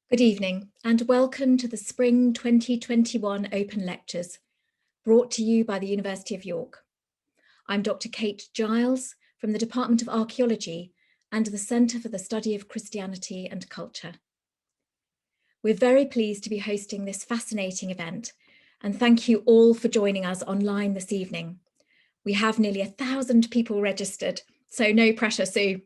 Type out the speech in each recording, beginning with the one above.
Good evening and welcome to the Spring 2021 Open Lectures, brought to you by the University of York. I'm Dr. Kate Giles from the Department of Archaeology and the Centre for the Study of Christianity and Culture. We're very pleased to be hosting this fascinating event, and thank you all for joining us online this evening. We have nearly 1,000 people registered, so no pressure, Sue.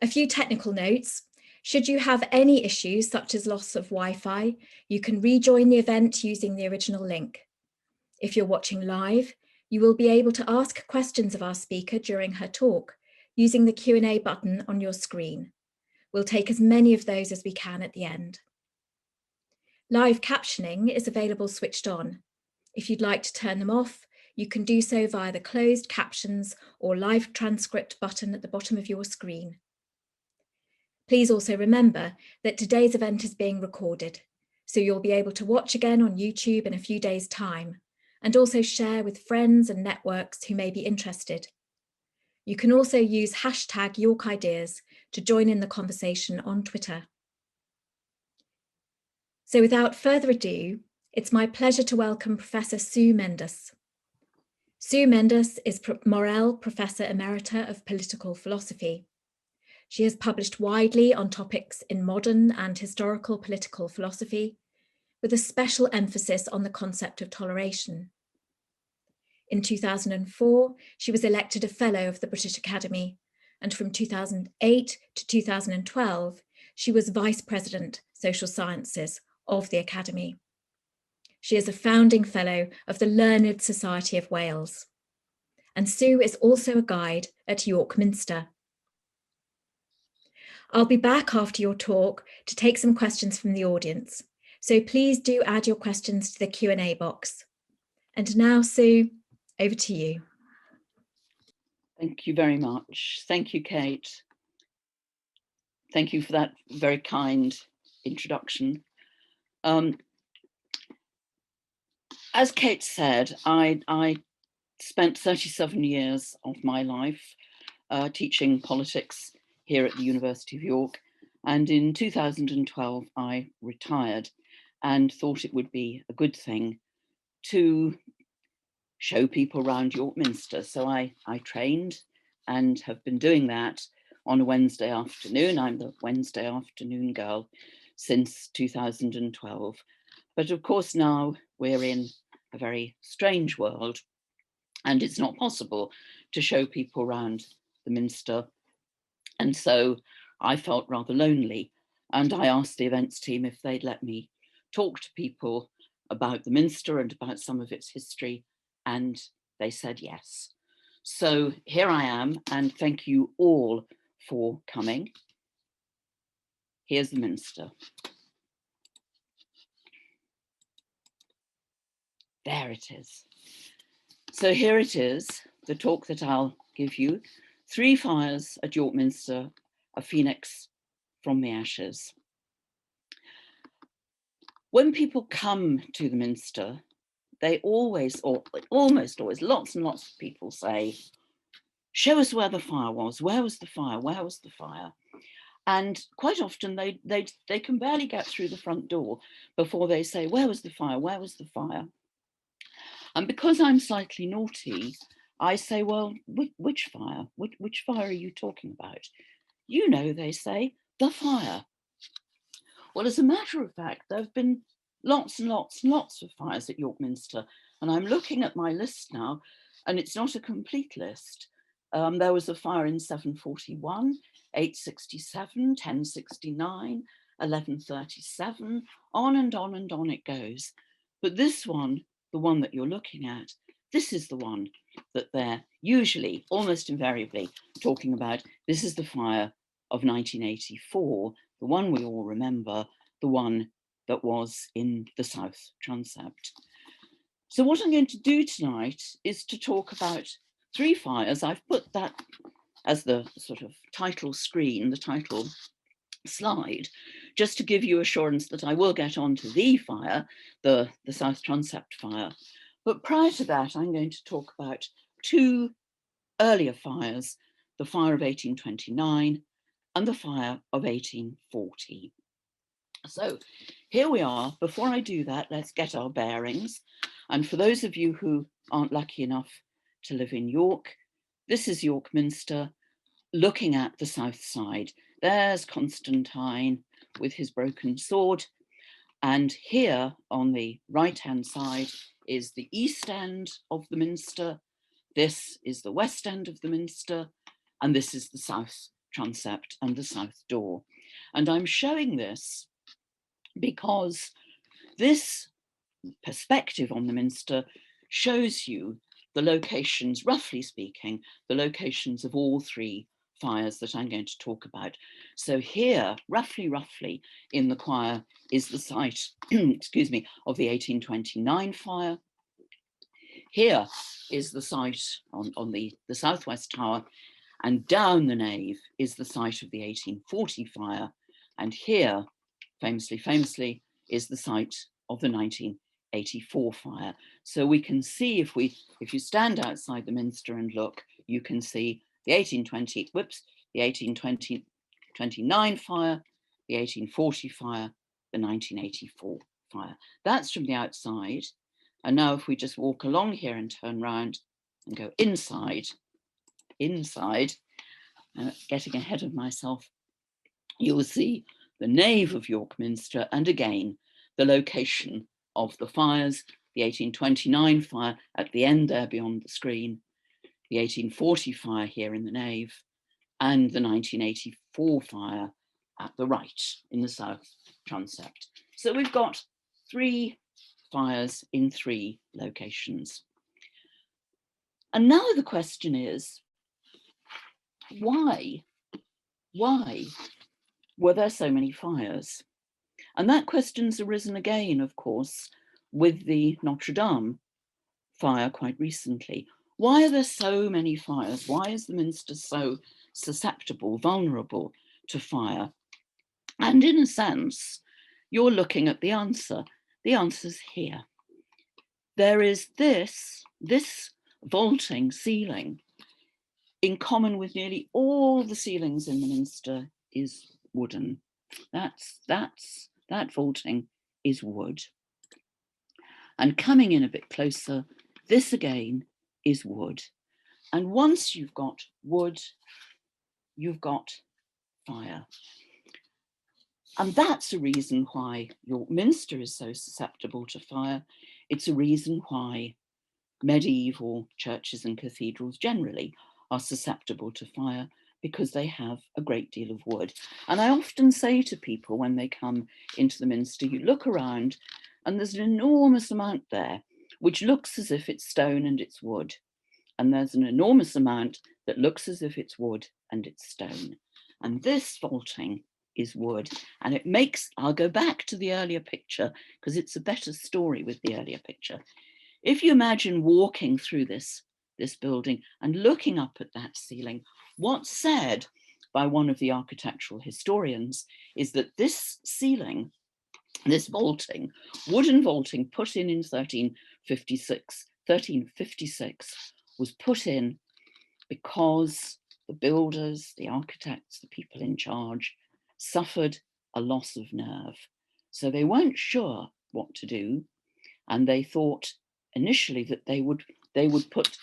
A few technical notes. Should you have any issues such as loss of Wi-Fi, you can rejoin the event using the original link. If you're watching live, you will be able to ask questions of our speaker during her talk using the Q&A button on your screen. We'll take as many of those as we can at the end. Live captioning is available switched on. If you'd like to turn them off, you can do so via the closed captions or live transcript button at the bottom of your screen. Please also remember that today's event is being recorded, so you'll be able to watch again on YouTube in a few days' time, and also share with friends and networks who may be interested. You can also use hashtag #YorkIdeas to join in the conversation on Twitter. So without further ado, it's my pleasure to welcome Professor Sue Mendus. Sue Mendus is Morrell Professor Emerita of Political Philosophy. She has published widely on topics in modern and historical political philosophy, with a special emphasis on the concept of toleration. In 2004, she was elected a Fellow of the British Academy, and from 2008 to 2012, she was Vice President, Social Sciences of the Academy. She is a founding Fellow of the Learned Society of Wales. And Sue is also a guide at York Minster. I'll be back after your talk to take some questions from the audience, so please do add your questions to the Q&A box. And now, Sue, over to you. Thank you very much. Thank you, Kate. Thank you for that very kind introduction. As Kate said, I spent 37 years of my life teaching politics here at the University of York, and in 2012 I retired and thought it would be a good thing to show people around York Minster. So I trained and have been doing that on a Wednesday afternoon. I'm the Wednesday afternoon girl since 2012. But of course now we're in a very strange world and it's not possible to show people around the Minster. And so I felt rather lonely, and I asked the events team if they'd let me talk to people about the Minster and about some of its history, and they said yes. So here I am, and thank you all for coming. Here's the Minster. There it is. So here it is, the talk that I'll give you. 3 fires at York Minster, a phoenix from the ashes. When people come to the Minster, they always, or almost always, lots and lots of people say, show us where the fire was. Where was the fire? Where was the fire? And quite often they can barely get through the front door before they say, where was the fire? Where was the fire? And because I'm slightly naughty, I say, well, which fire? Which fire are you talking about? You know, they say, the fire. Well, as a matter of fact, there have been lots and lots and lots of fires at York Minster. And I'm looking at my list now, and it's not a complete list. There was a fire in 741, 867, 1069, 1137, on and on and on it goes. But this one, the one that you're looking at, this is the one that they're usually, almost invariably, talking about. This is the fire of 1984, the one we all remember, the one that was in the South Transept. So what I'm going to do tonight is to talk about 3 fires. I've put that as the sort of title screen, the title slide, just to give you assurance that I will get on to the fire, the South Transept fire. But prior to that, I'm going to talk about 2 earlier fires, the fire of 1829 and the fire of 1840. So here we are. Before I do that, let's get our bearings. And for those of you who aren't lucky enough to live in York, this is York Minster, looking at the south side. There's Constantine with his broken sword. And here on the right-hand side is the east end of the Minster. This is the west end of the Minster. And this is the south transept and the south door. And I'm showing this because this perspective on the Minster shows you the locations, roughly speaking, the locations of all three fires that I'm going to talk about. So here, roughly in the choir is the site, excuse me, of the 1829 fire. Here is the site on the southwest tower, and down the nave is the site of the 1840 fire. And here, famously, is the site of the 1984 fire. So we can see, if you stand outside the Minster and look, you can see the 1829 fire, the 1840 fire, the 1984 fire. That's from the outside. And now if we just walk along here and turn round and go inside, getting ahead of myself, you will see the nave of York Minster, and again, the location of the fires, the 1829 fire at the end there beyond the screen, the 1840 fire here in the nave, and the 1984 fire at the right in the south transept. So we've got 3 fires in 3 locations. And now the question is, why were there so many fires? And that question's arisen again, of course, with the Notre Dame fire quite recently. Why are there so many fires? Why is the Minster so susceptible, vulnerable to fire? And in a sense, you're looking at the answer. The answer's here. There is this vaulting ceiling, in common with nearly all the ceilings in the Minster, is wooden. That vaulting is wood. And coming in a bit closer, this again is wood. And once you've got wood, you've got fire. And that's a reason why York Minster is so susceptible to fire. It's a reason why medieval churches and cathedrals generally are susceptible to fire, because they have a great deal of wood. And I often say to people when they come into the Minster, you look around and there's an enormous amount there which looks as if it's stone and it's wood. And there's an enormous amount that looks as if it's wood and it's stone. And this vaulting is wood. And it makes, I'll go back to the earlier picture because it's a better story with the earlier picture. If you imagine walking through this building and looking up at that ceiling, what's said by one of the architectural historians is that this ceiling, this vaulting, wooden vaulting put in 1356, was put in because the builders, the architects, the people in charge suffered a loss of nerve. So they weren't sure what to do, and they thought initially that they would put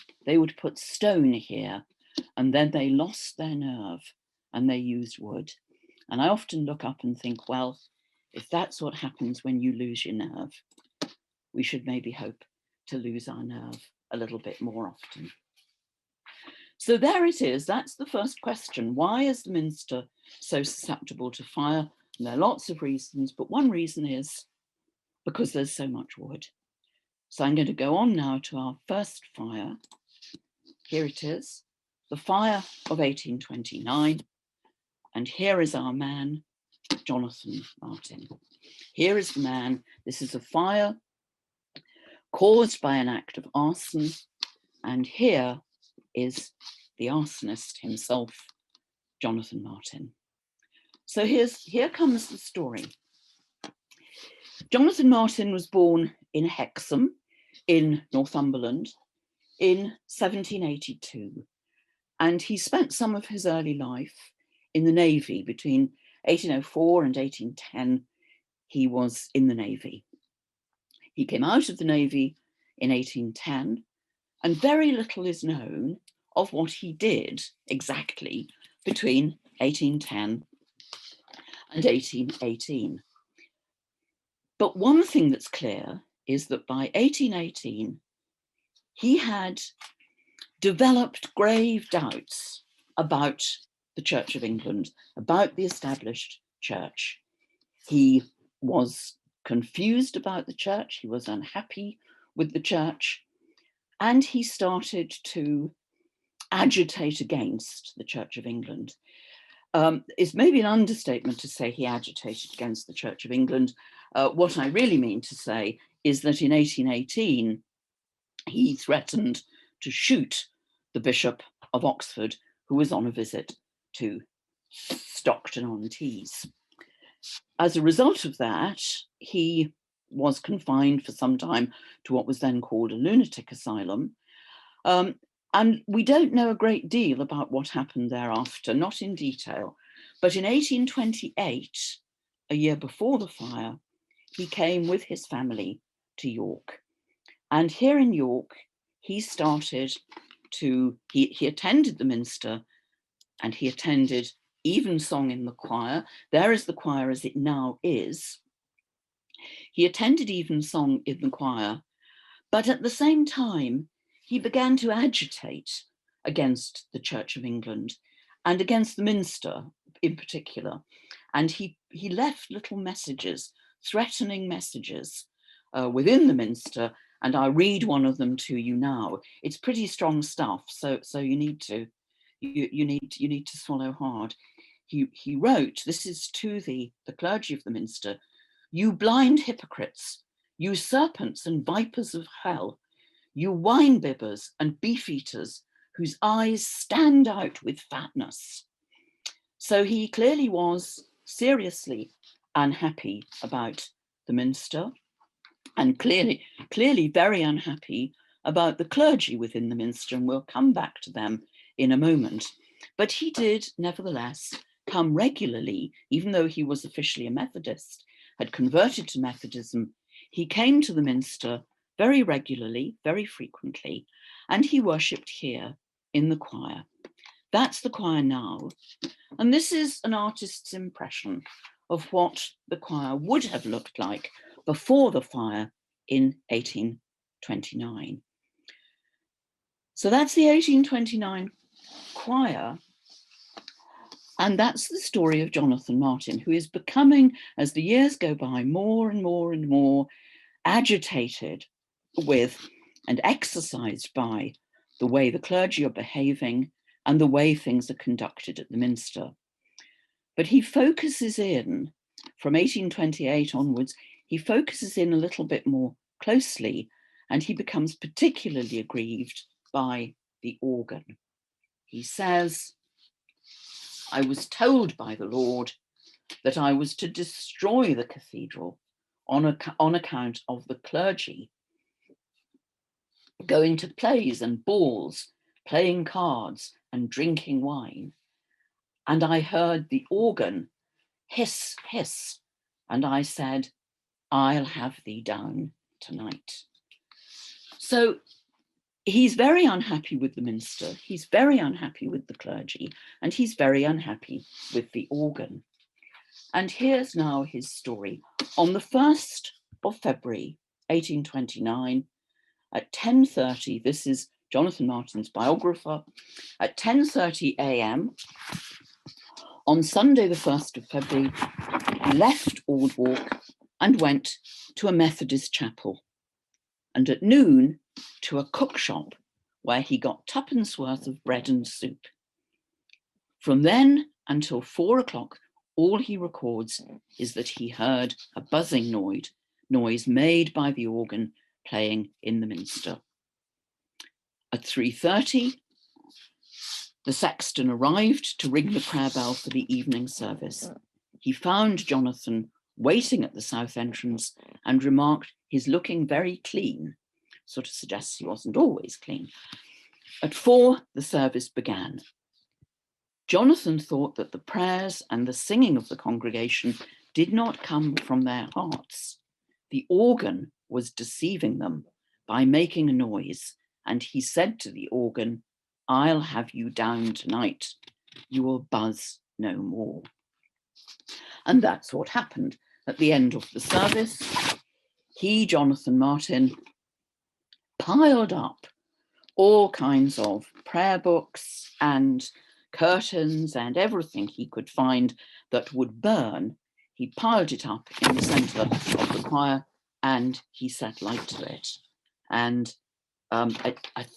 stone here, and then they lost their nerve and they used wood. And I often look up and think, well, if that's what happens when you lose your nerve, we should maybe hope to lose our nerve a little bit more often. So there it is. That's the first question. Why is the Minster so susceptible to fire? And there are lots of reasons, but one reason is because there's so much wood. So I'm going to go on now to our first fire. Here it is, the fire of 1829. And here is our man, Jonathan Martin. Here is the man. This is a fire caused by an act of arson. And here is the arsonist himself, Jonathan Martin. So here comes the story. Jonathan Martin was born in Hexham in Northumberland in 1782. And he spent some of his early life in the Navy between 1804 and 1810. he was in the Navy. He came out of the Navy in 1810, and very little is known of what he did exactly between 1810 and 1818. But one thing that's clear is that by 1818, he had developed grave doubts about the Church of England, about the established church. He was confused about the church, he was unhappy with the church, and he started to agitate against the Church of England. It's maybe an understatement to say he agitated against the Church of England. What I really mean to say is that in 1818, he threatened to shoot the Bishop of Oxford, who was on a visit to Stockton-on-Tees. As a result of that, he was confined for some time to what was then called a lunatic asylum. And we don't know a great deal about what happened thereafter, not in detail. But in 1828, a year before the fire, he came with his family to York. And here in York, he started to, he attended the minster, and he attended evensong in the choir. There is the choir as it now is. He attended evensong in the choir, but at the same time, he began to agitate against the Church of England and against the minster in particular. And he left little messages, threatening messages within the minster, and I'll read one of them to you now. It's pretty strong stuff, so you need to swallow hard. He wrote, this is to the clergy of the minster: "You blind hypocrites, you serpents and vipers of hell, you wine bibbers and beef eaters whose eyes stand out with fatness." So he clearly was seriously unhappy about the minster, and clearly very unhappy about the clergy within the minster, and we'll come back to them in a moment. But he did nevertheless come regularly, even though he was officially a Methodist, had converted to Methodism. He came to the minster very regularly, very frequently, and he worshipped here in the choir. That's the choir now. And this is an artist's impression of what the choir would have looked like before the fire in 1829. So that's the 1829 choir. And that's the story of Jonathan Martin, who is becoming, as the years go by, more and more and more agitated with and exercised by the way the clergy are behaving and the way things are conducted at the minster. But he focuses in, from 1828 onwards, he focuses in a little bit more closely, and he becomes particularly aggrieved by the organ. He says, "I was told by the Lord that I was to destroy the cathedral on account of the clergy going to plays and balls, playing cards and drinking wine. And I heard the organ hiss, hiss, and I said, I'll have thee down tonight." So he's very unhappy with the minster, he's very unhappy with the clergy, and he's very unhappy with the organ. And here's now his story. On the 1st of February, 1829, at 10:30, this is Jonathan Martin's biographer, at 10:30 a.m. on Sunday, the 1st of February, he left Aldwark and went to a Methodist chapel, and at noon to a cook shop where he got twopence worth of bread and soup. From then until 4 o'clock, all he records is that he heard a buzzing noise made by the organ playing in the minster. At 3:30, the sexton arrived to ring the prayer bell for the evening service. He found Jonathan waiting at the south entrance and remarked, "He's looking very clean," sort of suggests he wasn't always clean. At 4, the service began. Jonathan thought that the prayers and the singing of the congregation did not come from their hearts. The organ was deceiving them by making a noise, and he said to the organ, "I'll have you down tonight. You will buzz no more." And that's what happened. At the end of the service, he, Jonathan Martin, piled up all kinds of prayer books and curtains and everything he could find that would burn. He piled it up in the centre of the choir and he set light to it. And at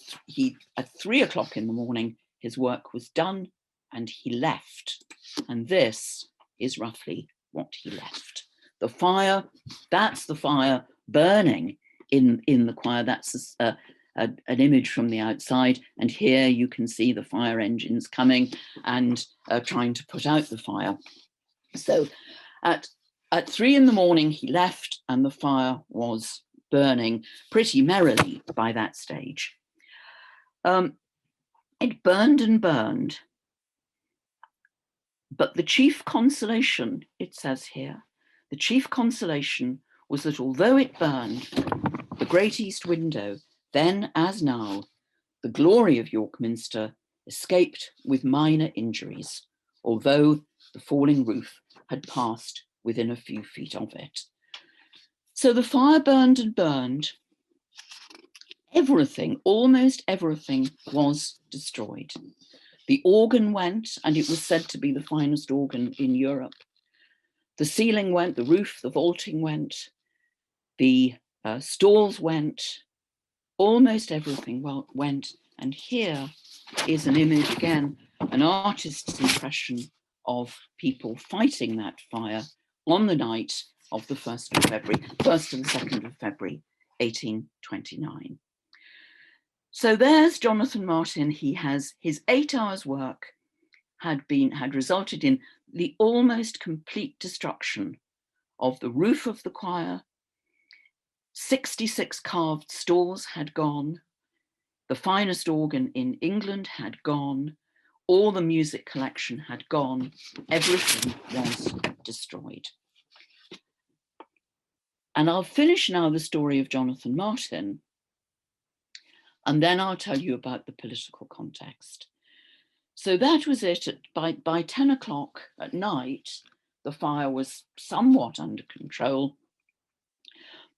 3 o'clock in the morning, his work was done and he left. And this is roughly what he left. The fire, that's the fire burning in the choir. That's an image from the outside. And here you can see the fire engines coming and trying to put out the fire. So at 3 in the morning, he left and the fire was burning pretty merrily by that stage. It burned and burned. But the chief consolation, it says here, the chief consolation was that although it burned, the great east window, then as now, the glory of York Minster escaped with minor injuries, although the falling roof had passed within a few feet of it. So the fire burned and burned. Everything, almost everything was destroyed. The organ went, and it was said to be the finest organ in Europe. The ceiling went, the roof, the vaulting went, the stalls went, almost everything went. And here is an image again, an artist's impression of people fighting that fire on the night of the 1st of February, 1st and 2nd of February, 1829. So there's Jonathan Martin. He has his 8 hours work had resulted in the almost complete destruction of the roof of the choir. 66 carved stalls had gone. The finest organ in England had gone. All the music collection had gone. Everything was destroyed. And I'll finish now the story of Jonathan Martin, and then I'll tell you about the political context. So that was it. By 10 o'clock at night, the fire was somewhat under control.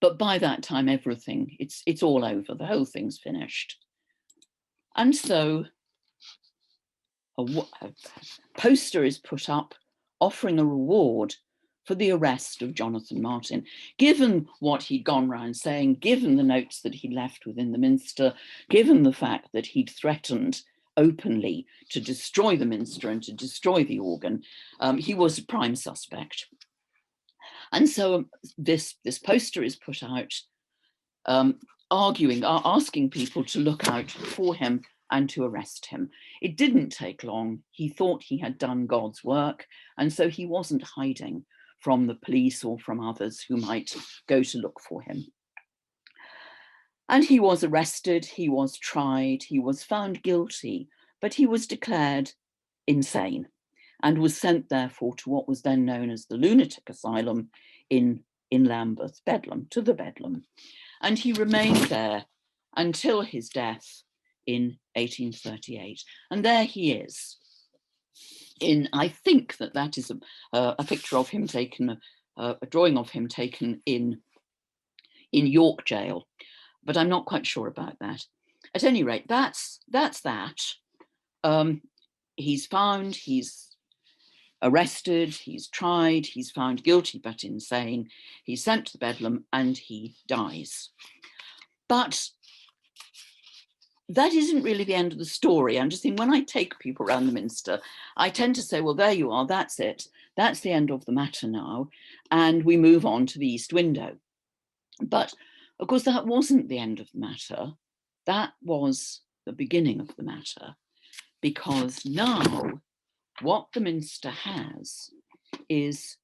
But by that time, everything, it's all over. The whole thing's finished. And so a poster is put up offering a reward for the arrest of Jonathan Martin, given what he'd gone round saying, given the notes that he left within the Minster, given the fact that he'd threatened openly to destroy the Minster and to destroy the organ. He was a prime suspect. And so this poster is put out, asking people to look out for him and to arrest him. It didn't take long. He thought he had done God's work, and so he wasn't hiding from the police or from others who might go to look for him. And he was arrested, he was tried, he was found guilty, but he was declared insane and was sent therefore to what was then known as the lunatic asylum in Lambeth, Bedlam, to the Bedlam. And he remained there until his death in 1838. And there he is. I think that is a picture of him taken, a drawing of him taken in York jail, but I'm not quite sure about that. At any rate, that's that. He's found, he's arrested, he's tried, he's found guilty but insane, he's sent to the Bedlam and he dies. But that isn't really the end of the story. I'm just thinking, when I take people around the Minster, I tend to say, well, there you are, that's it. That's the end of the matter now. And we move on to the east window. But of course, that wasn't the end of the matter. That was the beginning of the matter, because now what the Minster has is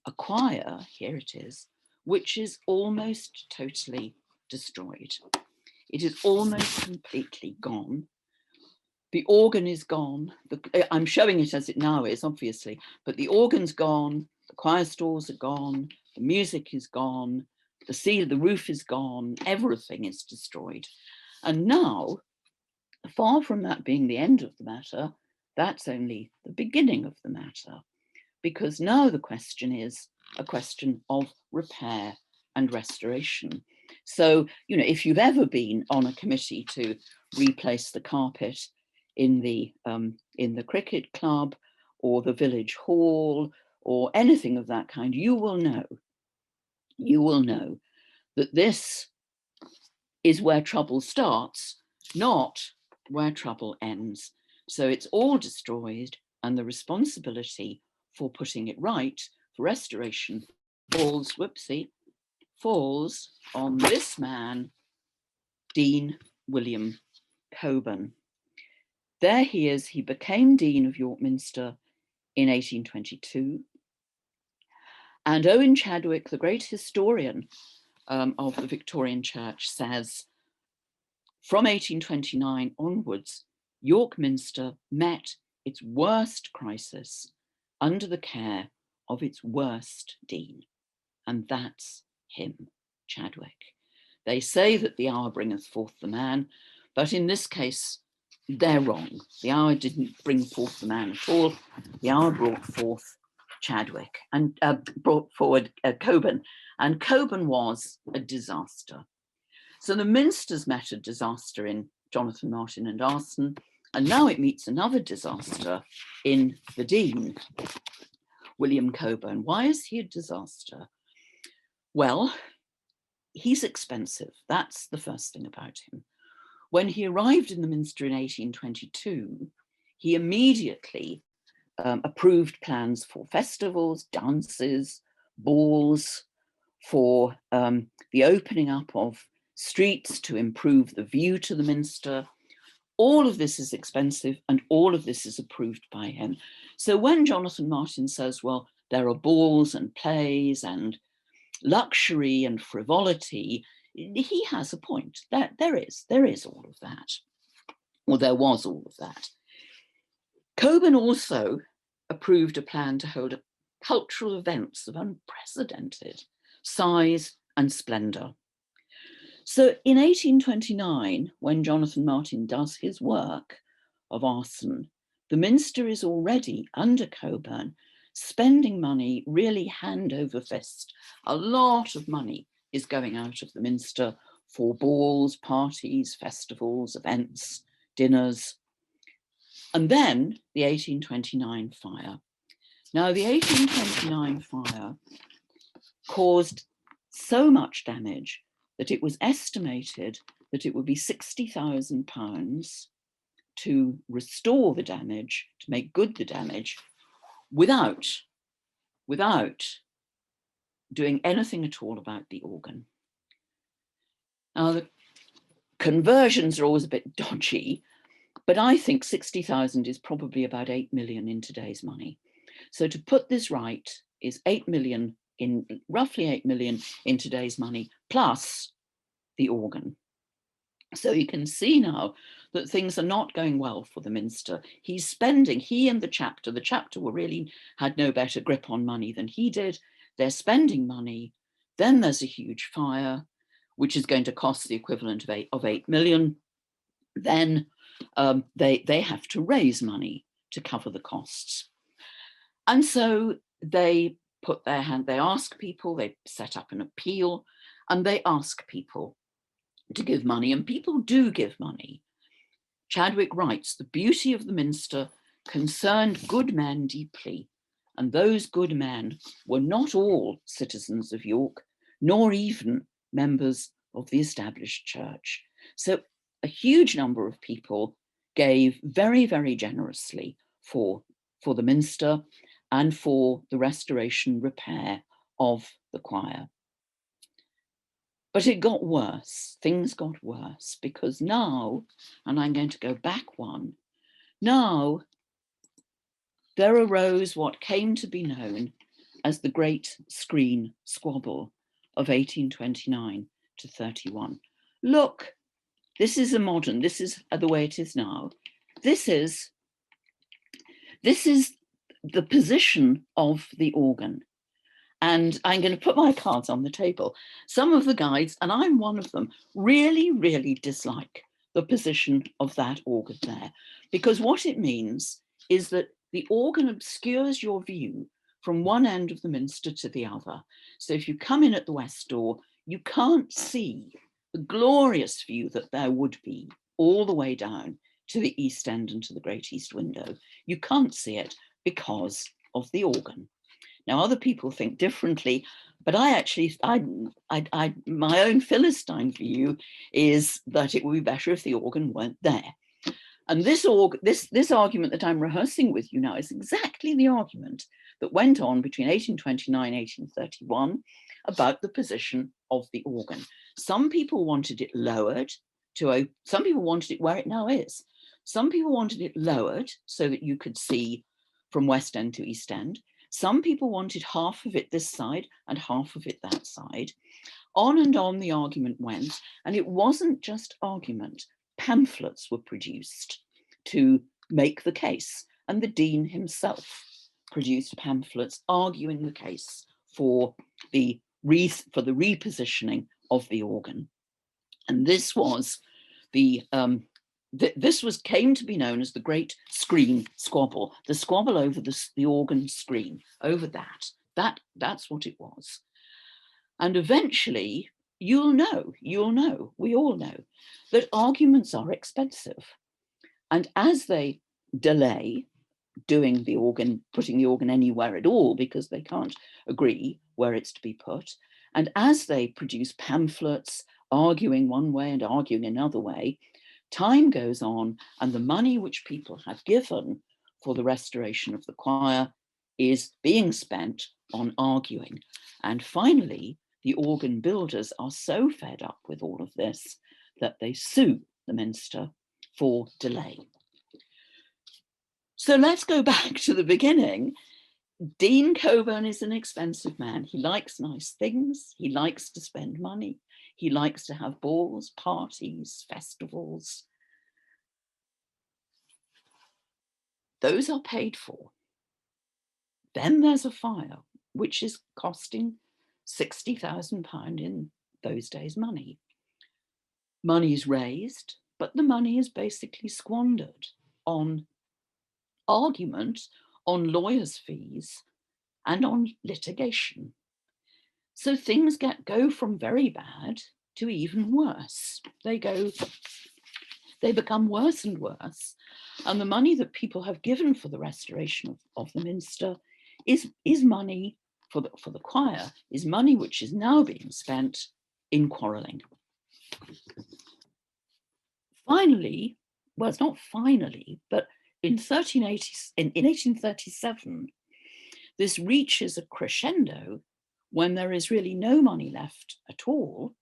a choir, here it is, which is almost totally destroyed. It is almost completely gone. The organ is gone. I'm showing it as it now is, obviously, but the organ's gone. The choir stalls are gone, the music is gone, the roof is gone, everything is destroyed. And now, far from that being the end of the matter, that's only the beginning of the matter, because now the question is a question of repair and restoration. So, you know, if you've ever been on a committee to replace the carpet in the cricket club or the village hall or anything of that kind, you will know that this is where trouble starts, not where trouble ends. So it's all destroyed, and the responsibility for putting it right, for restoration, falls on this man, Dean William Cockburn. There he is. He became Dean of York Minster in 1822. And Owen Chadwick, the great historian of the Victorian Church, says, from 1829 onwards, York Minster met its worst crisis under the care of its worst dean, and that's him, Chadwick. They say that the hour bringeth forth the man, but in this case, they're wrong. The hour didn't bring forth the man at all. The hour brought forth Chadwick and brought forward Cockburn, and Cockburn was a disaster. So the Minster's met a disaster in Jonathan Martin and arson, and now it meets another disaster in the Dean, William Cockburn. Why is he a disaster? Well, he's expensive. That's the first thing about him. When he arrived in the Minster in 1822, he immediately approved plans for festivals, dances, balls, for the opening up of streets to improve the view to the Minster. All of this is expensive, and all of this is approved by him. So when Jonathan Martin says, well, there are balls and plays and luxury and frivolity, he has a point. There is all of that, or there was all of that. Cockburn also approved a plan to hold cultural events of unprecedented size and splendour. So in 1829, when Jonathan Martin does his work of arson, the Minster is already, under Cockburn, spending money really hand over fist. A lot of money is going out of the Minster for balls, parties, festivals, events, dinners. And then the 1829 fire. Now, the 1829 fire caused so much damage that it was estimated that it would be £60,000 to restore the damage, to make good the damage, without doing anything at all about the organ. Now, the conversions are always a bit dodgy, but I think 60,000 is probably about 8 million in today's money. So to put this right is 8 million roughly 8 million in today's money, plus the organ. So you can see now that things are not going well for the Minster. He and the chapter were really had no better grip on money than he did. They're spending money. Then there's a huge fire, which is going to cost the equivalent of 8 million. Then they have to raise money to cover the costs. And so they ask people, they set up an appeal, and they ask people to give money, and people do give money. Chadwick writes, the beauty of the Minster concerned good men deeply, and those good men were not all citizens of York, nor even members of the established church. So a huge number of people gave very, very generously for the Minster and for the restoration repair of the choir. But it got worse, things got worse, because now, and I'm going to go back one, now there arose what came to be known as the Great Screen Squabble of 1829 to 31. Look, this is this is the way it is now. This is the position of the organ. And I'm going to put my cards on the table. Some of the guides, and I'm one of them, really, really dislike the position of that organ there, because what it means is that the organ obscures your view from one end of the minster to the other. So if you come in at the west door, you can't see the glorious view that there would be all the way down to the east end and to the great east window. You can't see it because of the organ. Now, other people think differently, but my own Philistine view is that it would be better if the organ weren't there. And this argument that I'm rehearsing with you now is exactly the argument that went on between 1829 and 1831 about the position of the organ. Some people wanted it lowered some people wanted it where it now is. Some people wanted it lowered so that you could see from West End to East End. Some people wanted half of it this side and half of it that side. On and on the argument went, and it wasn't just argument. Pamphlets were produced to make the case, and the dean himself produced pamphlets arguing the case for the repositioning of the organ. And this was came to be known as the Great Screen Squabble, the squabble over the organ screen, over that's what it was. And eventually, we all know that arguments are expensive. And as they delay doing the organ, putting the organ anywhere at all, because they can't agree where it's to be put, and as they produce pamphlets arguing one way and arguing another way, time goes on, and the money which people have given for the restoration of the choir is being spent on arguing. And finally, the organ builders are so fed up with all of this that they sue the Minster for delay. So let's go back to the beginning. Dean Coburn is an expensive man. He likes nice things. He likes to spend money. He likes to have balls, parties, festivals. Those are paid for. Then there's a fire, which is costing £60,000 in those days' money. Money is raised, but the money is basically squandered on argument, on lawyers' fees, and on litigation. So things go from very bad to even worse. They become worse and worse. And the money that people have given for the restoration of the Minster is money for the choir, is money which is now being spent in quarrelling. Finally, well, it's not finally, but in 1837, this reaches a crescendo when there is really no money left at all,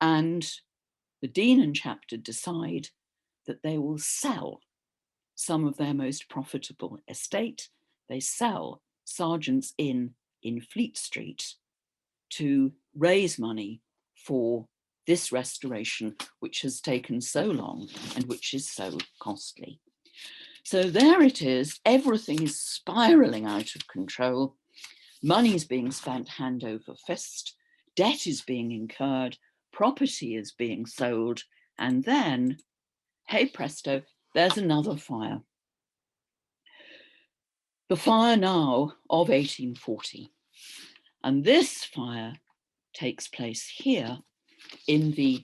and the dean and chapter decide that they will sell some of their most profitable estate. They sell Sergeant's Inn in Fleet Street to raise money for this restoration, which has taken so long and which is so costly. So there it is, everything is spiraling out of control. Money is being spent hand over fist, debt is being incurred, property is being sold, and then, hey presto, there's another fire. The fire now of 1840. And this fire takes place here in the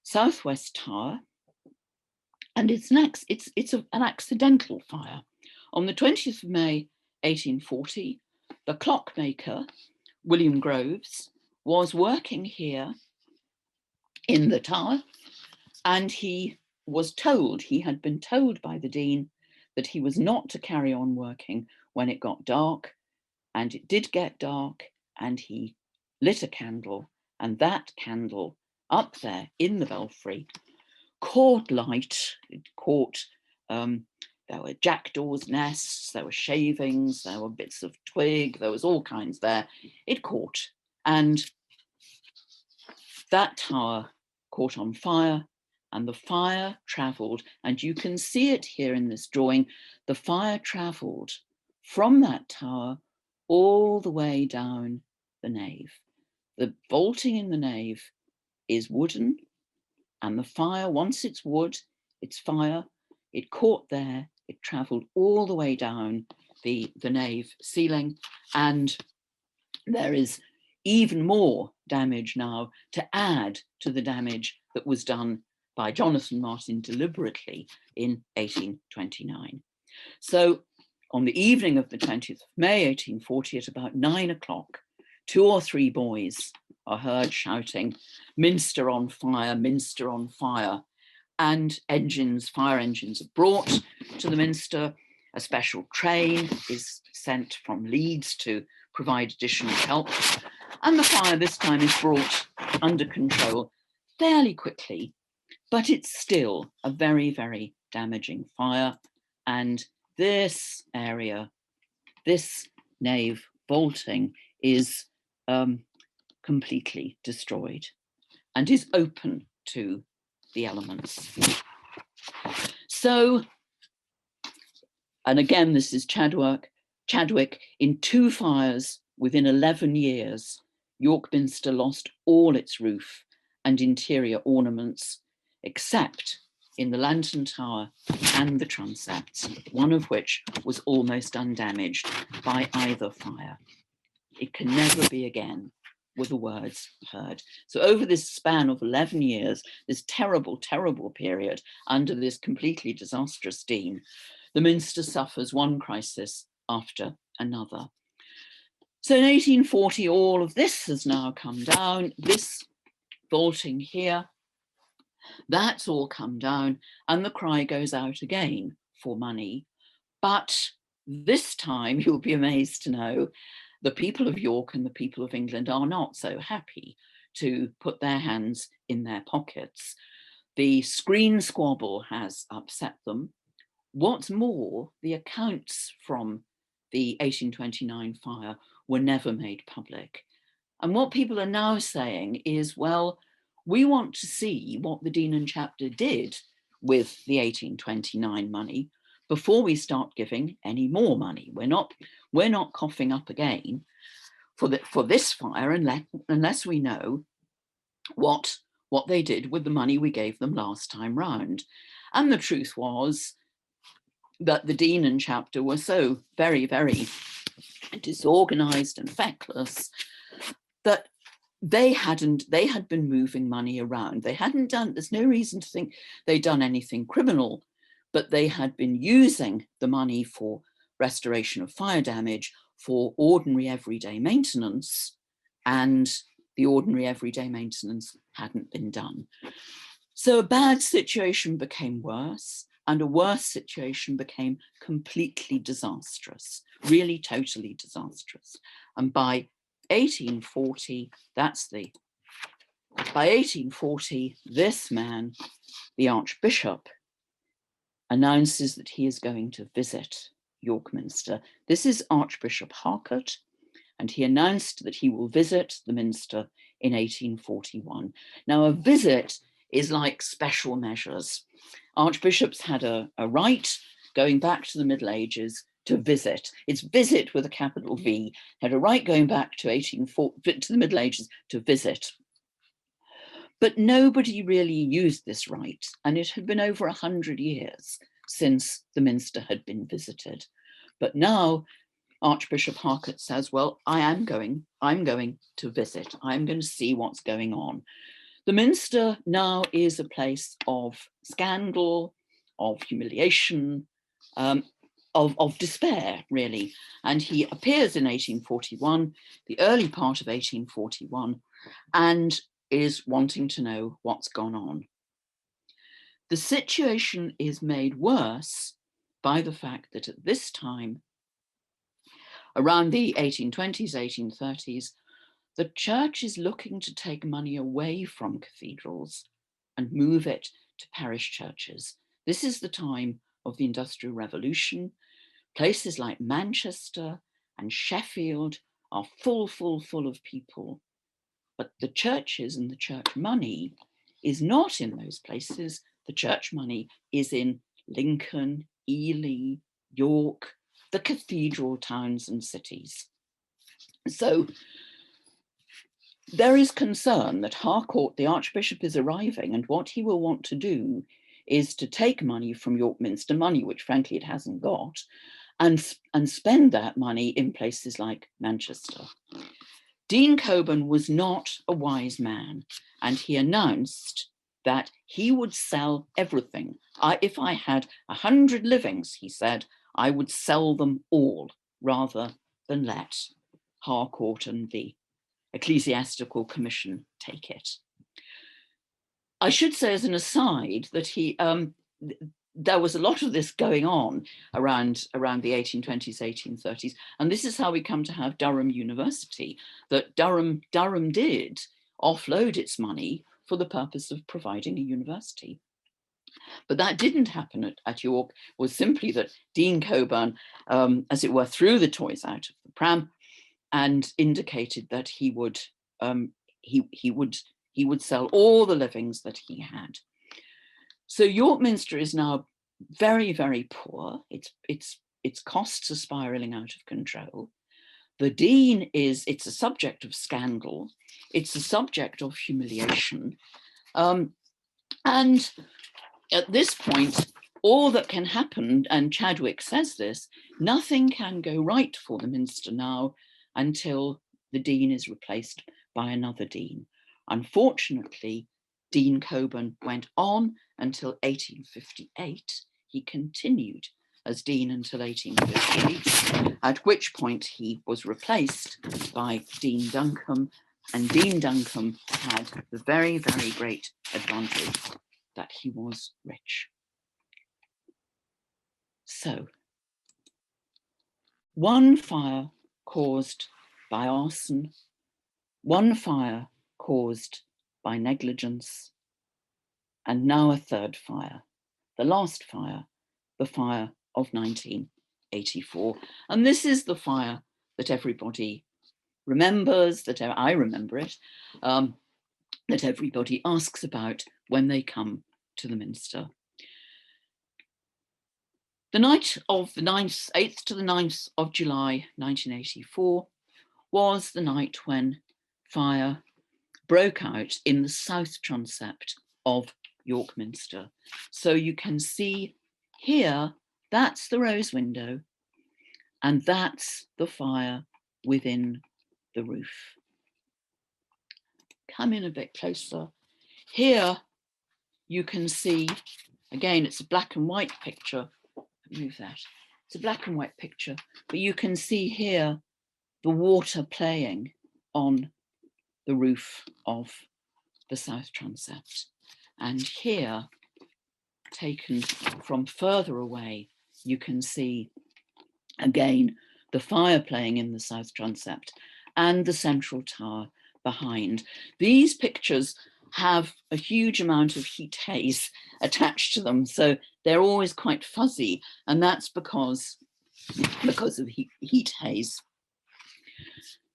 southwest tower, and it's an accidental fire. On the 20th of May, 1840, the clockmaker, William Groves, was working here in the tower, and he had been told by the dean that he was not to carry on working when it got dark, and it did get dark, and he lit a candle, and that candle up there in the belfry caught light. It caught, there were jackdaws' nests, there were shavings, there were bits of twig, there was all kinds there. It caught, and that tower caught on fire, and the fire travelled, and you can see it here in this drawing. The fire travelled from that tower all the way down the nave. The vaulting in the nave is wooden, and the fire, once it's wood, it's fire, it caught there, it travelled all the way down the nave ceiling, and there is even more damage now to add to the damage that was done by Jonathan Martin deliberately in 1829. So on the evening of the 20th of May, 1840, at about 9 o'clock, 2 or 3 boys are heard shouting, "Minster on fire, Minster on fire." And fire engines are brought to the Minster. A special train is sent from Leeds to provide additional help. And the fire this time is brought under control fairly quickly, but it's still a very, very damaging fire. And this area, this nave vaulting is completely destroyed and is open to the elements. So, and again, this is Chadwick, in 2 fires within 11 years, York Minster lost all its roof and interior ornaments, except in the lantern tower and the transepts, one of which was almost undamaged by either fire. It can never be again, were the words heard. So over this span of 11 years, this terrible, terrible period under this completely disastrous dean, the Minster suffers one crisis after another. So in 1840, all of this has now come down, this vaulting here, that's all come down, and the cry goes out again for money. But this time, you'll be amazed to know, the people of York and the people of England are not so happy to put their hands in their pockets. The screen squabble has upset them. What's more, the accounts from the 1829 fire were never made public. And what people are now saying is, well, we want to see what the Dean and Chapter did with the 1829 money before we start giving any more money. We're not coughing up again for this fire unless we know what they did with the money we gave them last time round. And the truth was that the Dean and Chapter were so very, very disorganized and feckless that they had been moving money around. There's no reason to think they'd done anything criminal, but they had been using the money for restoration of fire damage for ordinary everyday maintenance, and the ordinary everyday maintenance hadn't been done. So a bad situation became worse, and a worse situation became completely disastrous, really totally disastrous. And by 1840, by 1840, this man, the Archbishop, announces that he is going to visit York Minster. This is Archbishop Harcourt, and he announced that he will visit the Minster in 1841. Now, a visit is like special measures. Archbishops had a right, going back to the Middle Ages, to visit. It's visit with a capital V. Had a right going back to the Middle Ages to visit. But nobody really used this right, and it had been over 100 years since the Minster had been visited. But now Archbishop Harcourt says, well, I'm going to visit. I'm going to see what's going on. The Minster now is a place of scandal, of humiliation, of despair, really. And he appears in 1841, the early part of 1841, and is wanting to know what's gone on. The situation is made worse by the fact that at this time, around the 1820s, 1830s, the church is looking to take money away from cathedrals and move it to parish churches. This is the time of the Industrial Revolution. Places like Manchester and Sheffield are full of people. But the churches and the church money is not in those places. The church money is in Lincoln, Ely, York, the cathedral towns and cities. So there is concern that Harcourt, the Archbishop, is arriving, and what he will want to do is to take money from York Minster, money which frankly it hasn't got, and spend that money in places like Manchester. Dean Cockburn was not a wise man, and he announced that he would sell everything. If I had 100 livings, he said, I would sell them all rather than let Harcourt and the Ecclesiastical Commission take it. I should say as an aside that there was a lot of this going on around the 1820s, 1830s, and this is how we come to have Durham University, that Durham did offload its money for the purpose of providing a university. But that didn't happen at York. It was simply that Dean Cockburn, as it were, threw the toys out of the pram and indicated that he would sell all the livings that he had. So York Minster is now very, very poor. Its costs are spiraling out of control. The dean it's a subject of scandal. It's a subject of humiliation. And at this point, all that can happen, and Chadwick says this, nothing can go right for the Minster now until the dean is replaced by another dean. Unfortunately, Dean Cockburn went on until 1858. He continued as dean until 1858, at which point he was replaced by Dean Duncombe, and Dean Duncombe had the very, very great advantage that he was rich. So, one fire caused by arson, one fire caused by negligence, and now a third fire, the last fire, the fire of 1984. And this is the fire that everybody remembers, that I remember it, that everybody asks about when they come to the Minster. The night of the 8th to the 9th of July 1984 was the night when fire broke out in the south transept of York Minster. So you can see here, that's the rose window, and that's the fire within the roof. Come in a bit closer. Here you can see, again, it's a black and white picture. Move that. It's a black and white picture, but you can see here the water playing on the roof of the south transept. And here, taken from further away, you can see again the fire playing in the south transept and the central tower behind. These pictures have a huge amount of heat haze attached to them, so they're always quite fuzzy, and that's because of heat haze.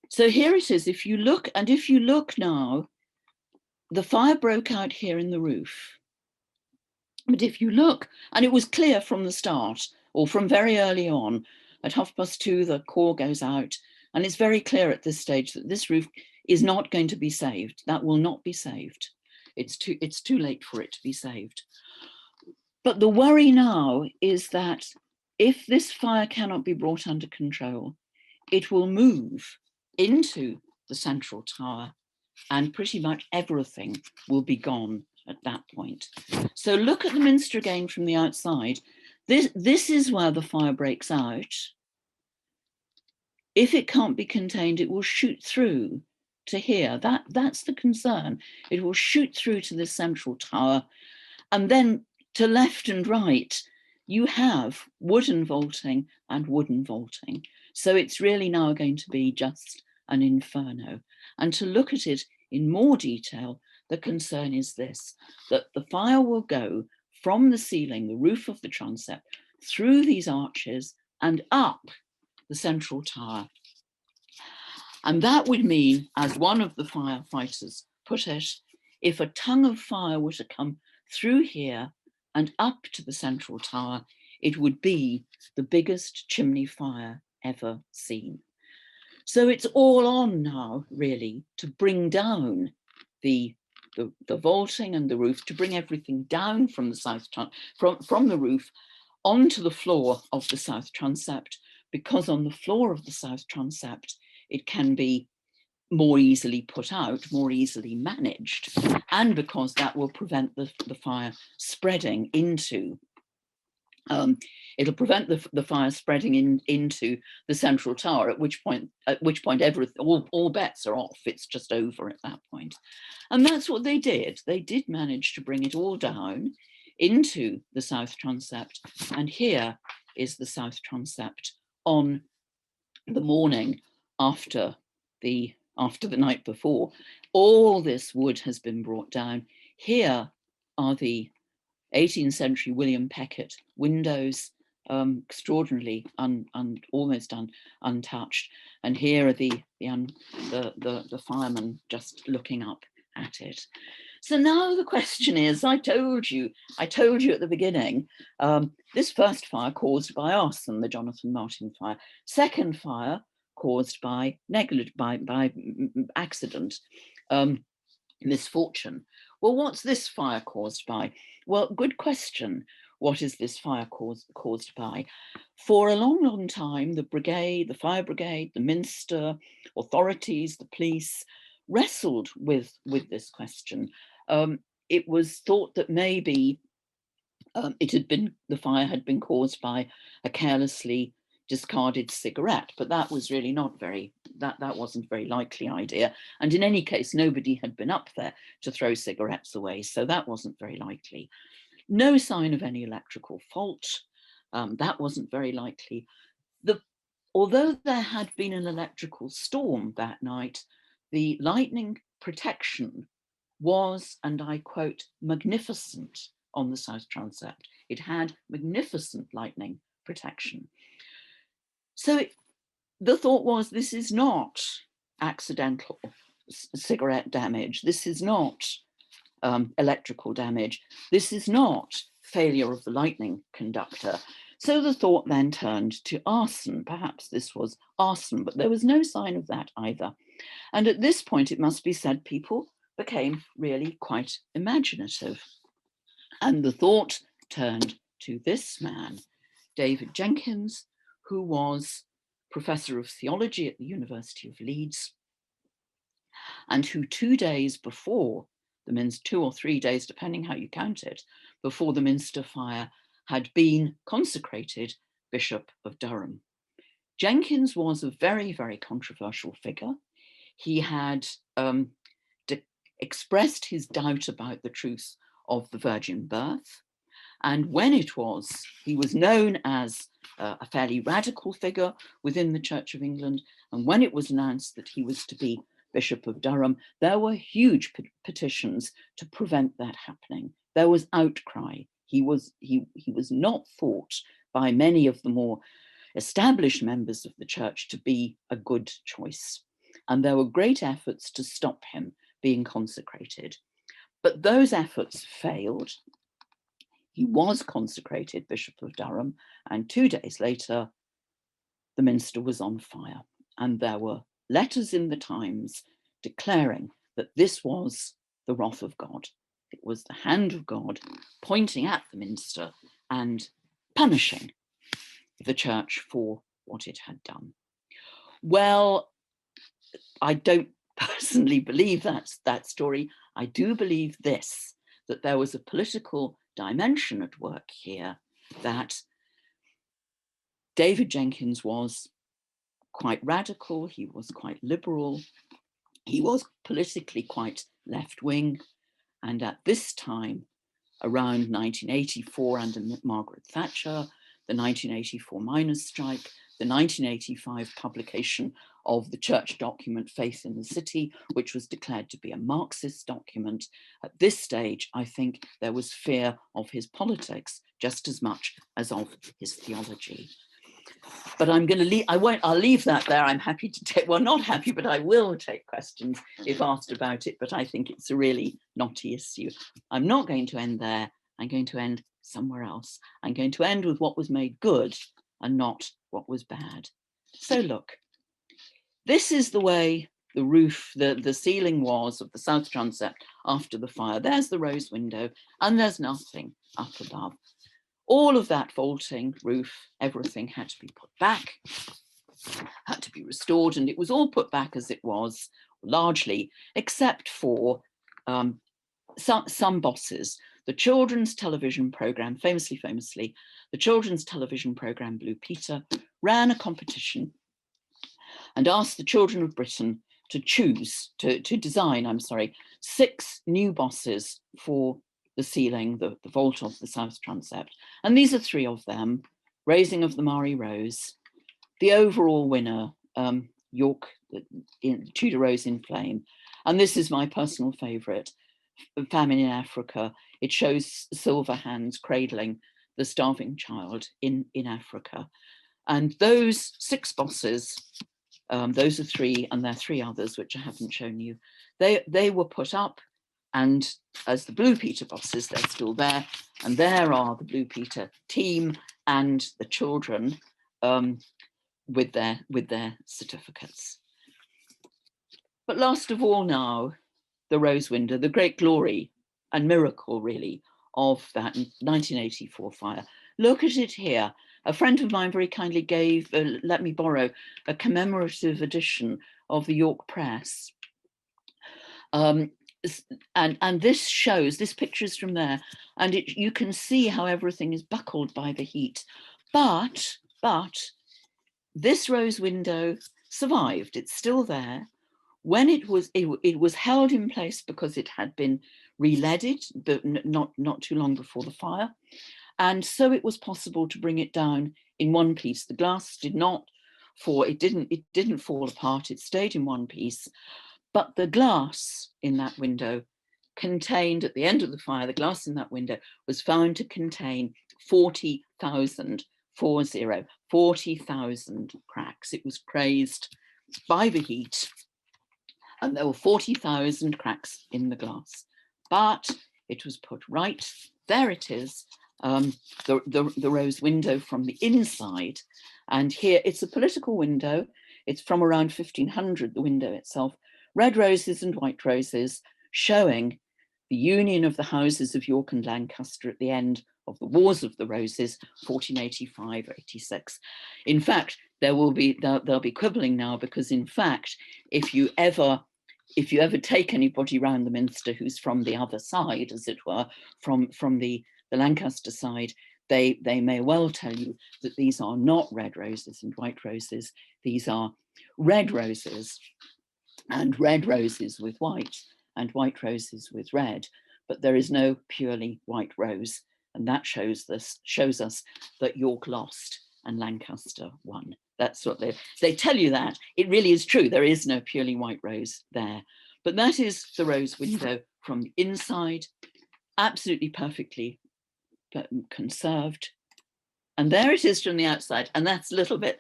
So here it is. If you look now, the fire broke out here in the roof. But if you look, and it was clear from the start, or from very early on, at 2:30, the core goes out, and it's very clear at this stage that this roof is not going to be saved. That will not be saved. It's too late for it to be saved. But the worry now is that if this fire cannot be brought under control, it will move into the central tower, and pretty much everything will be gone at that point. So look at the Minster again from the outside. This is where the fire breaks out. If it can't be contained, it will shoot through to here. That's the concern. It will shoot through to this central tower, and then to left and right, you have wooden vaulting and wooden vaulting. So it's really now going to be just an inferno. And to look at it in more detail, the concern is this, that the fire will go from the ceiling, the roof of the transept, through these arches and up the central tower. And that would mean, as one of the firefighters put it, if a tongue of fire were to come through here and up to the central tower, it would be the biggest chimney fire ever seen. So it's all on now, really, to bring down the vaulting and the roof, to bring everything down from the from the roof onto the floor of the south transept, because on the floor of the south transept, it can be more easily put out, more easily managed, and because that will prevent the fire spreading into it'll prevent the fire spreading into the central tower, at which point all bets are off. It's just over at that point. And that's what they did. They did manage to bring it all down into the south transept. And here is the south transept on the morning after the night before. All this wood has been brought down. Here are the 18th century William Peckett windows, extraordinarily almost untouched. And here are the firemen just looking up at it. So now the question is, I told you at the beginning, this first fire caused by arson, the Jonathan Martin fire. Second fire caused by accident, misfortune. Well, what's this fire caused by? Well, good question. What is this fire caused by? For a long time, the brigade, the fire brigade, the Minster, authorities, the police wrestled with this question. It was thought that maybe the fire had been caused by a carelessly discarded cigarette, but that was really not that wasn't a very likely idea. And in any case, nobody had been up there to throw cigarettes away, so that wasn't very likely. No sign of any electrical fault. That wasn't very likely. Although there had been an electrical storm that night, the lightning protection was, and I quote, magnificent on the south transept. It had magnificent lightning protection. So the thought was, this is not accidental cigarette damage. This is not electrical damage. This is not failure of the lightning conductor. So the thought then turned to arson. Perhaps this was arson, but there was no sign of that either. And at this point, it must be said, people became really quite imaginative. And the thought turned to this man, David Jenkins, who was professor of theology at the University of Leeds, and who 2 days before the Minster, 2 or 3 days, depending how you count it, before the Minster fire, had been consecrated Bishop of Durham. Jenkins was a very, very controversial figure. He had expressed his doubt about the truth of the virgin birth. And when he was known as a fairly radical figure within the Church of England. And when it was announced that he was to be Bishop of Durham, there were huge petitions to prevent that happening. There was outcry. He was not thought by many of the more established members of the church to be a good choice. And there were great efforts to stop him being consecrated. But those efforts failed. He was consecrated Bishop of Durham, and 2 days later, the Minster was on fire. And there were letters in the Times declaring that this was the wrath of God. It was the hand of God pointing at the Minster and punishing the church for what it had done. Well, I don't personally believe that story. I do believe this, that there was a political dimension at work here, that David Jenkins was quite radical, he was quite liberal, he was politically quite left-wing, and at this time, around 1984 under Margaret Thatcher, the 1984 miners' strike, the 1985 publication of the church document Faith in the City, which was declared to be a Marxist document. At this stage, I think there was fear of his politics just as much as of his theology. But I'm going to I'll leave that there. I'm happy to take, well, not happy, but I will take questions if asked about it, but I think it's a really knotty issue. I'm not going to end there. I'm going to end somewhere else. I'm going to end with what was made good and not what was bad. So look, This is the way the roof, the ceiling was of the south transept after the fire. There's the rose window, and there's nothing up above. All of that vaulting roof, everything had to be put back, had to be restored, and it was all put back as it was, largely, except for some bosses. The children's television program, famously, the children's television program Blue Peter ran a competition and asked the children of Britain to design 6 new bosses for the ceiling, the vault of the south transept. And these are 3 of them: Raising of the Mari Rose, the overall winner, York, Tudor Rose in Flame. And this is my personal favorite, Famine in Africa. It shows silver hands cradling the starving child in Africa. And those 6 bosses, those are 3, and there are 3 others which I haven't shown you. They were put up, and as the Blue Peter bosses, they're still there. And there are the Blue Peter team and the children with their certificates. But last of all now, the rose window, the great glory and miracle really of that 1984 fire. Look at it here. A friend of mine very kindly let me borrow a commemorative edition of the York Press. And this picture is from there, and you can see how everything is buckled by the heat. But this rose window survived. It's still there. When it was held in place because it had been re-leaded, but not too long before the fire. And so it was possible to bring it down in one piece. The glass did not fall, it didn't fall apart, it stayed in one piece. But the glass in that window contained, at the end of the fire, the glass in that window was found to contain 40,000 cracks. It was crazed by the heat, and there were 40,000 cracks in the glass. But it was put right. There it is, the rose window from the inside. And here, it's a political window. It's from around 1500, the window itself. Red roses and white roses, showing the union of the houses of York and Lancaster at the end of the Wars of the Roses, 1485-86. In fact, they'll be quibbling now, because in fact, if you ever take anybody round the Minster who's from the other side, as it were, from the Lancaster side, they may well tell you that these are not red roses and white roses. These are red roses, and red roses with white, and white roses with red. But there is no purely white rose, and that shows us that York lost and Lancaster won. That's what they tell you. That it really is true. There is no purely white rose there. But that is the rose window from the inside, absolutely perfectly conserved. And there it is from the outside. And that's a little bit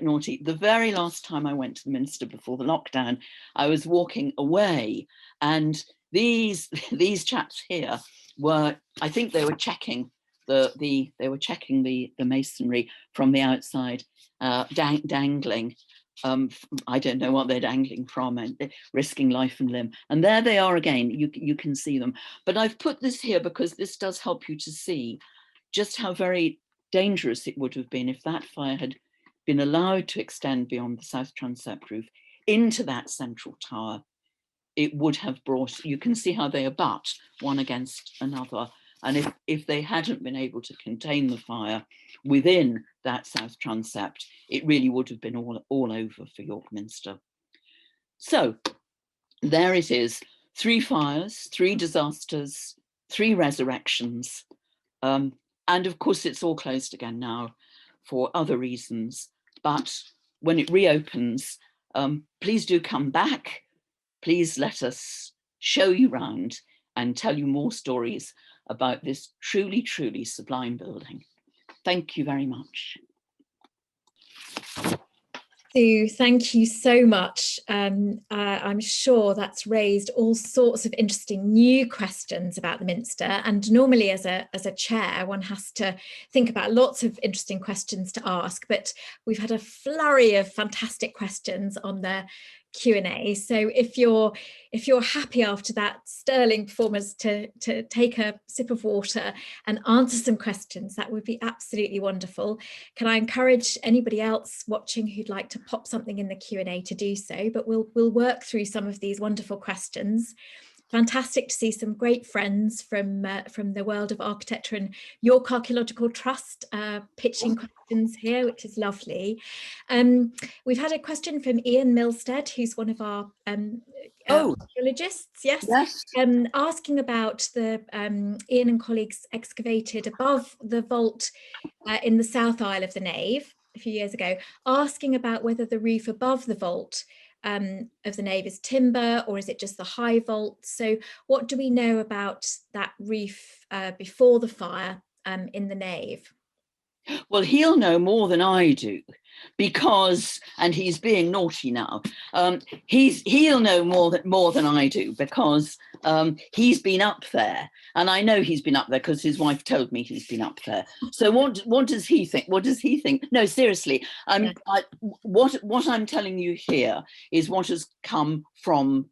naughty. The very last time I went to the Minster before the lockdown, I was walking away, and these chaps here were, I think they were checking the masonry from the outside, dangling. I don't know what they're dangling from, and risking life and limb. And there they are again. You can see them. But I've put this here because this does help you to see just how very dangerous it would have been if that fire had been allowed to extend beyond the south transept roof into that central tower. It would have brought, you can see how they abut one against another. And if they hadn't been able to contain the fire within that south transept, it really would have been all over for York Minster. So there it is, 3 fires, 3 disasters, 3 resurrections. And of course, it's all closed again now for other reasons. But when it reopens, please do come back. Please let us show you round and tell you more stories about this truly, truly sublime building. Thank you very much. Sue, thank you so much. I'm sure that's raised all sorts of interesting new questions about the Minster. And normally as a chair, one has to think about lots of interesting questions to ask, but we've had a flurry of fantastic questions on the Q&A. So if you're happy after that sterling performance to take a sip of water and answer some questions, that would be absolutely wonderful. Can I encourage anybody else watching who'd like to pop something in the Q&A to do so, but we'll work through some of these wonderful questions. Fantastic to see some great friends from the world of architecture and York Archaeological Trust pitching questions here, which is lovely. We've had a question from Ian Milstead, who's one of our archaeologists, yes. Asking about the Ian and colleagues excavated above the vault in the south aisle of the nave a few years ago, asking about whether the roof above the vault of the nave is timber or is it just the high vault. So what do we know about that roof before the fire in the nave? Well, he'll know more than I do, because, and he's being naughty now, he'll know more than I do, because he's been up there, and I know he's been up there because his wife told me he's been up there. So what does he think? What does he think? No, seriously, what I'm telling you here is what has come from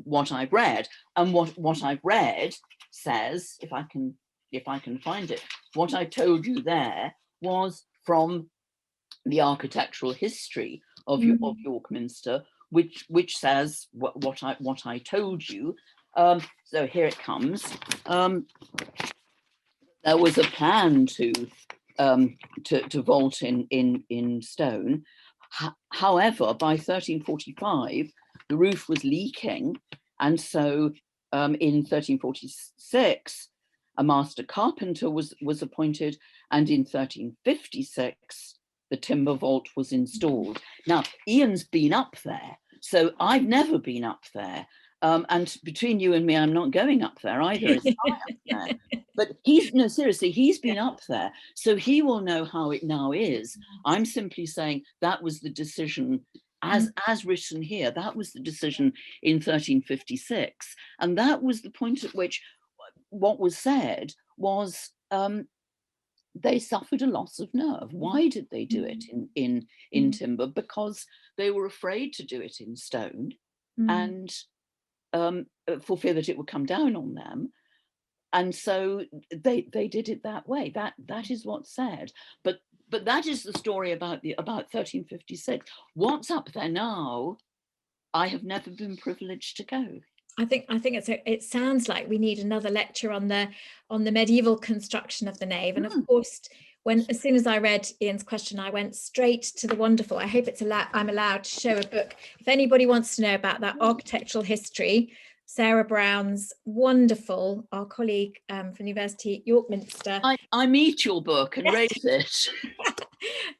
what I've read, and what I've read says, if I can find it, what I told you there was from the architectural history of York Minster, which says what I told you. So here it comes. There was a plan to vault in stone. However, by 1345, the roof was leaking, and so in 1346, a master carpenter was appointed, and in 1356, the timber vault was installed. Now, Ian's been up there, so I've never been up there. And between you and me, I'm not going up there either. It's high up there. But seriously, he's been up there, so he will know how it now is. I'm simply saying that was the decision as written here. That was the decision in 1356. And that was the point at which what was said was they suffered a loss of nerve. Why did they do it in timber? Because they were afraid to do it in stone, and for fear that it would come down on them. And so they did it that way. That is what's said. But that is the story about 1356. What's up there now? I have never been privileged to go. I think it sounds like we need another lecture on the medieval construction of the nave. And of course, as soon as I read Ian's question, I went straight to the wonderful. I hope I'm allowed to show a book. If anybody wants to know about that architectural history, Sarah Brown's wonderful, our colleague from the University York Minster. I meet your book and raise it.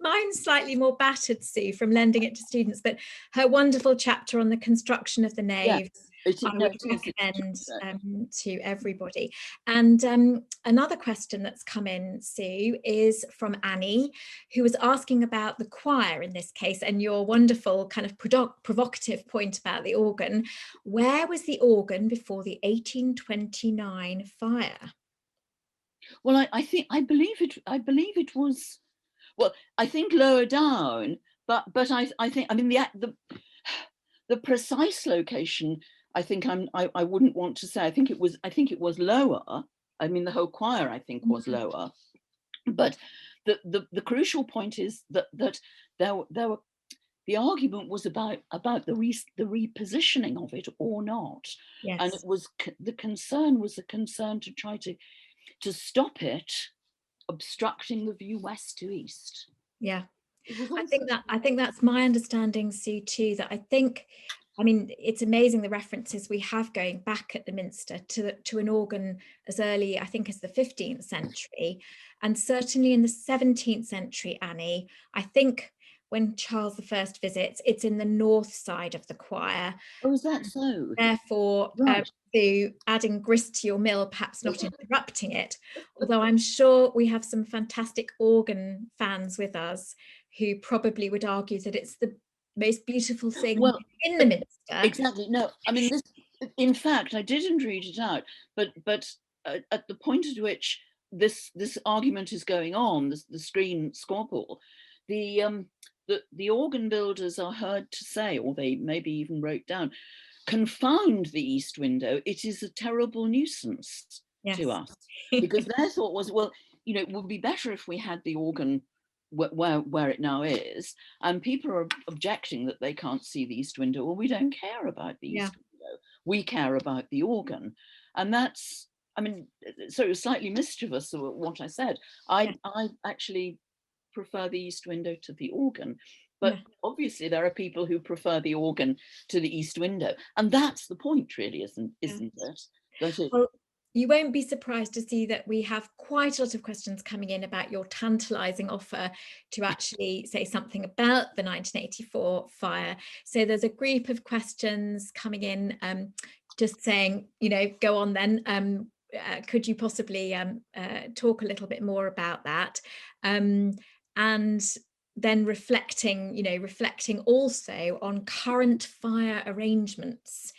Mine's slightly more battered, Sue, from lending it to students, but her wonderful chapter on the construction of the nave, I would recommend to everybody. And another question that's come in, Sue, is from Annie, who was asking about the choir in this case, and your wonderful kind of provocative point about the organ. Where was the organ before the 1829 fire? Well, I believe it was. Well, I think lower down, but I think, I mean, the precise location, I think I wouldn't want to say. I think it was lower. I mean, the whole choir, I think, was lower. But the crucial point is that there were, the argument was about the repositioning of it or not. Yes. And it was the concern was a concern to try to stop it obstructing the view west to east. Yeah, I think that's my understanding, Sue, too, that I mean, it's amazing the references we have going back at the Minster to an organ as early, I think, as the 15th century, and certainly in the 17th century, Annie. I think when Charles I visits, it's in the north side of the choir. Oh, is that so? Therefore, to adding grist to your mill, perhaps not interrupting it, although I'm sure we have some fantastic organ fans with us who probably would argue that it's the most beautiful thing Well, in the Minster. exactly. No, I mean, this, in fact, I didn't read it out, but at the point at which this argument is going on, the screen squabble, the the organ builders are heard to say, or they maybe even wrote down, confound the east window, it is a terrible nuisance to Yes. us. Because their thought was, well, you know, it would be better if we had the organ where it now is, and people are objecting that they can't see the east window. Well, we don't care about the Yeah. east window, we care about the organ. And that's, I mean, so it was slightly mischievous what I said. Yeah. I actually prefer the east window to the organ, but Yeah. obviously there are people who prefer the organ to the east window, and that's the point, really, isn't Yeah. it? That it, Well, you won't be surprised to see that we have quite a lot of questions coming in about your tantalising offer to actually say something about the 1984 fire. So there's a group of questions coming in, just saying, you know, go on then. Could you possibly talk a little bit more about that? And then reflecting also on current fire arrangements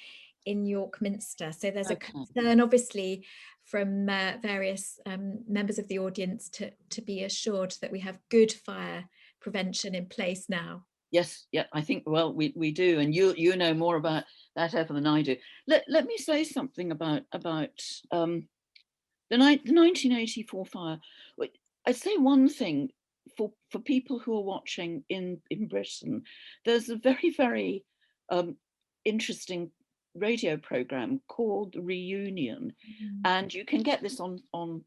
in York Minster. So there's a concern, obviously, from various members of the audience to be assured that we have good fire prevention in place now. Yes, yeah, I think, well, we do, and you know more about that, Ever, than I do. Let me say something about the 1984 fire. I'd say one thing for people who are watching in Britain. There's a very um, interesting radio program called Reunion, and you can get this on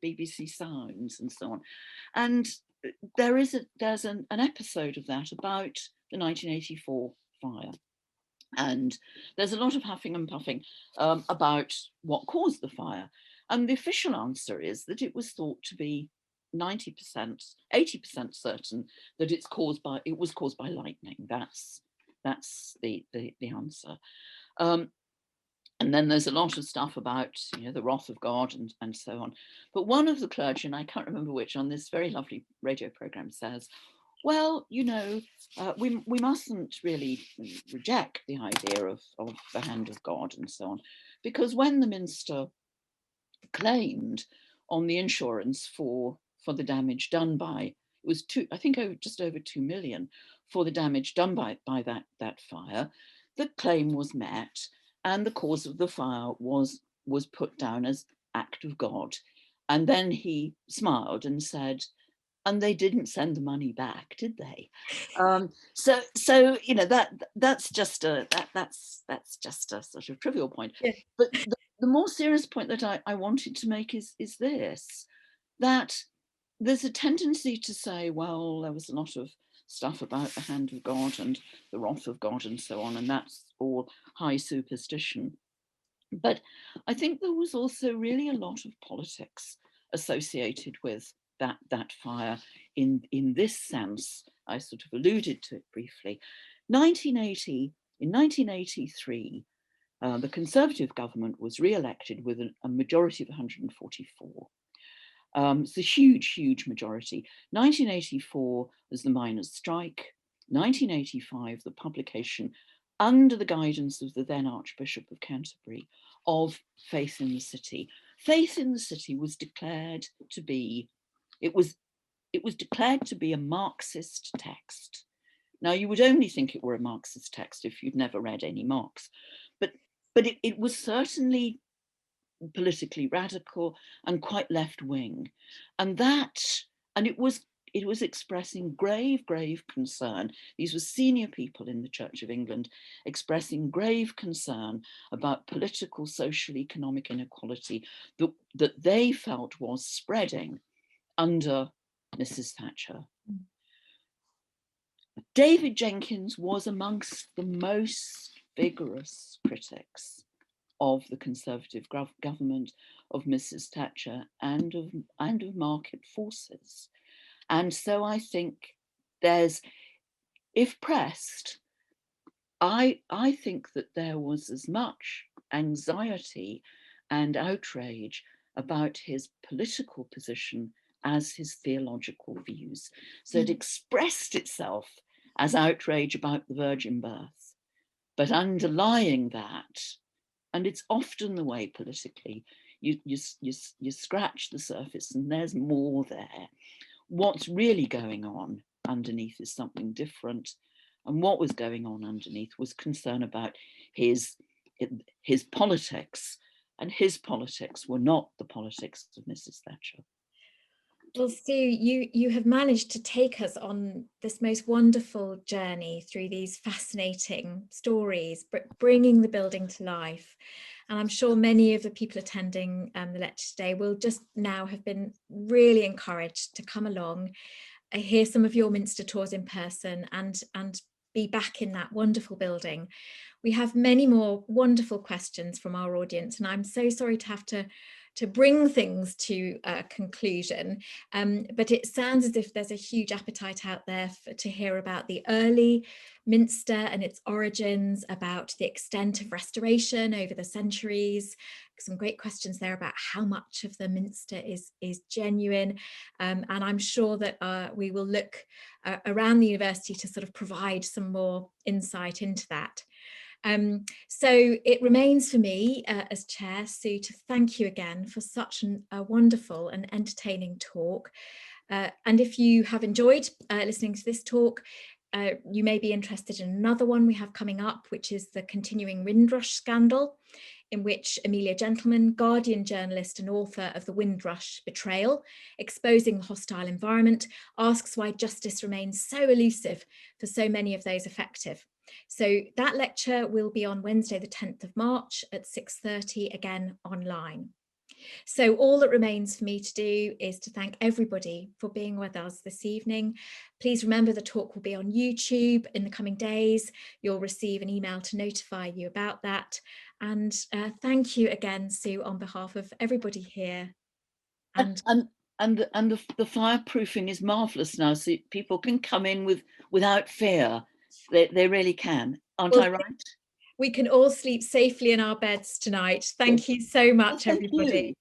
BBC Sounds and so on. And there's an episode of that about the 1984 fire. And there's a lot of huffing and puffing about what caused the fire. And the official answer is that it was thought to be 90%, 80% certain that it was caused by lightning. That's the answer. And then there's a lot of stuff about, you know, the wrath of God and so on. But one of the clergy, and I can't remember which, on this very lovely radio program says, well, you know, we mustn't really reject the idea of the hand of God and so on, because when the Minster claimed on the insurance for the damage done by, it was just over 2 million for the damage done by that fire, the claim was met, and the cause of the fire was put down as act of God. And then he smiled and said, and they didn't send the money back, did they? So you know, that's just a sort of trivial point. Yeah. But the more serious point that I wanted to make is this, that there's a tendency to say, well, there was a lot of stuff about the hand of God and the wrath of God and so on, and that's all high superstition. But I think there was also really a lot of politics associated with that fire in this sense. I sort of alluded to it briefly. In 1983, the Conservative government was re-elected with a majority of 144. It's a huge majority. 1984 was the miners' strike. 1985, the publication, under the guidance of the then Archbishop of Canterbury, of Faith in the City. Faith in the City was declared to be, it was declared to be a Marxist text. Now, you would only think it were a Marxist text if you'd never read any Marx, but it was certainly politically radical and quite left wing, and it was expressing grave concern. These were senior people in the Church of England expressing grave concern about political, social, economic inequality that they felt was spreading under Mrs. Thatcher. David Jenkins was amongst the most vigorous critics of the Conservative government, of Mrs. Thatcher, and of market forces. And so I think there's, if pressed, I think that there was as much anxiety and outrage about his political position as his theological views. So it expressed itself as outrage about the virgin birth, but underlying that, and it's often the way politically, you scratch the surface and there's more there. What's really going on underneath is something different. And what was going on underneath was concern about his politics, and his politics were not the politics of Mrs. Thatcher. Well, Sue, you have managed to take us on this most wonderful journey through these fascinating stories, bringing the building to life. And I'm sure many of the people attending the lecture today will just now have been really encouraged to come along, hear some of your Minster tours in person, and be back in that wonderful building. We have many more wonderful questions from our audience, and I'm so sorry to have to bring things to a conclusion, but it sounds as if there's a huge appetite out there to hear about the early Minster and its origins, about the extent of restoration over the centuries. Some great questions there about how much of the Minster is genuine, and I'm sure that we will look around the university to sort of provide some more insight into that. So it remains for me as chair, Sue, to thank you again for such a wonderful and entertaining talk. And if you have enjoyed listening to this talk, you may be interested in another one we have coming up, which is the continuing Windrush scandal, in which Amelia Gentleman, Guardian journalist and author of The Windrush Betrayal, Exposing the Hostile Environment, asks why justice remains so elusive for so many of those affected. So that lecture will be on Wednesday, the 10th of March at 6:30, again online. So all that remains for me to do is to thank everybody for being with us this evening. Please remember the talk will be on YouTube in the coming days. You'll receive an email to notify you about that. And thank you again, Sue, on behalf of everybody here. And the fireproofing is marvellous now, so people can come in without fear. They really can. Aren't I right? We can all sleep safely in our beds tonight. Thank you so much, everybody.